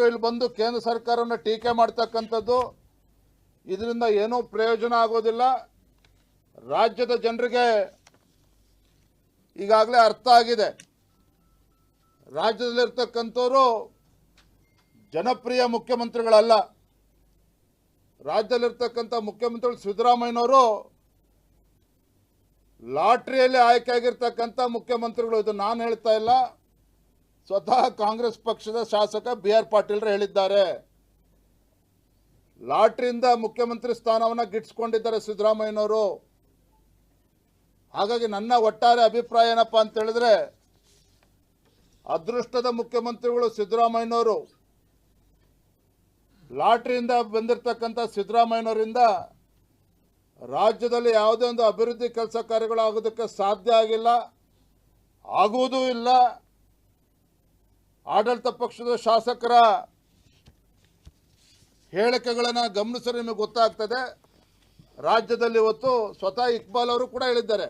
ಇಲ್ಲಿ ಬಂದು ಕೇಂದ್ರ ಸರ್ಕಾರವನ್ನು ಟೀಕೆ ಮಾಡ್ತಕ್ಕಂಥದ್ದು ಇದರಿಂದ ಏನೂ ಪ್ರಯೋಜನ ಆಗೋದಿಲ್ಲ. ರಾಜ್ಯದ ಜನರಿಗೆ ಈಗಾಗಲೇ ಅರ್ಥ ಆಗಿದೆ. ರಾಜ್ಯದಲ್ಲಿರ್ತಕ್ಕಂಥವರು ಜನಪ್ರಿಯ ಮುಖ್ಯಮಂತ್ರಿಗಳಲ್ಲ. ರಾಜ್ಯದಲ್ಲಿರ್ತಕ್ಕಂಥ ಮುಖ್ಯಮಂತ್ರಿಗಳು ಸಿದ್ದರಾಮಯ್ಯನವರು ಲಾಟ್ರಿಯಲ್ಲಿ ಆಯ್ಕೆ ಆಗಿರ್ತಕ್ಕಂಥ ಮುಖ್ಯಮಂತ್ರಿಗಳು. ಇದು ನಾನು ಹೇಳ್ತಾ ಇಲ್ಲ, ಸ್ವತಃ ಕಾಂಗ್ರೆಸ್ ಪಕ್ಷದ ಶಾಸಕ BR ಪಾಟೀಲ್ರು ಹೇಳಿದ್ದಾರೆ. ಲಾಟ್ರಿಯಿಂದ ಮುಖ್ಯಮಂತ್ರಿ ಸ್ಥಾನವನ್ನು ಗಿಟ್ಟಿಸ್ಕೊಂಡಿದ್ದಾರೆ ಸಿದ್ದರಾಮಯ್ಯನವರು. ಹಾಗಾಗಿ ನನ್ನ ಒಟ್ಟಾರೆ ಅಭಿಪ್ರಾಯ ಏನಪ್ಪ ಅಂತ ಹೇಳಿದ್ರೆ, ಅದೃಷ್ಟದ ಮುಖ್ಯಮಂತ್ರಿಗಳು ಸಿದ್ದರಾಮಯ್ಯನವರು. ಲಾಟ್ರಿಯಿಂದ ಬಂದಿರತಕ್ಕಂಥ ಸಿದ್ದರಾಮಯ್ಯನವರಿಂದ ರಾಜ್ಯದಲ್ಲಿ ಯಾವುದೇ ಒಂದು ಅಭಿವೃದ್ಧಿ ಕೆಲಸ ಕಾರ್ಯಗಳು ಆಗೋದಕ್ಕೆ ಸಾಧ್ಯ ಆಗಿಲ್ಲ, ಆಗುವುದೂ ಇಲ್ಲ. ಆಡಳಿತ ಪಕ್ಷದ ಶಾಸಕರ ಹೇಳಿಕೆಗಳನ್ನು ಗಮನಿಸಿದ್ರೆ ನಿಮಗೆ ಗೊತ್ತಾಗ್ತದೆ. ರಾಜ್ಯದಲ್ಲಿ ಇವತ್ತು ಸ್ವತಃ ಇಕ್ಬಾಲ್ ಅವರು ಕೂಡ ಹೇಳಿದ್ದಾರೆ,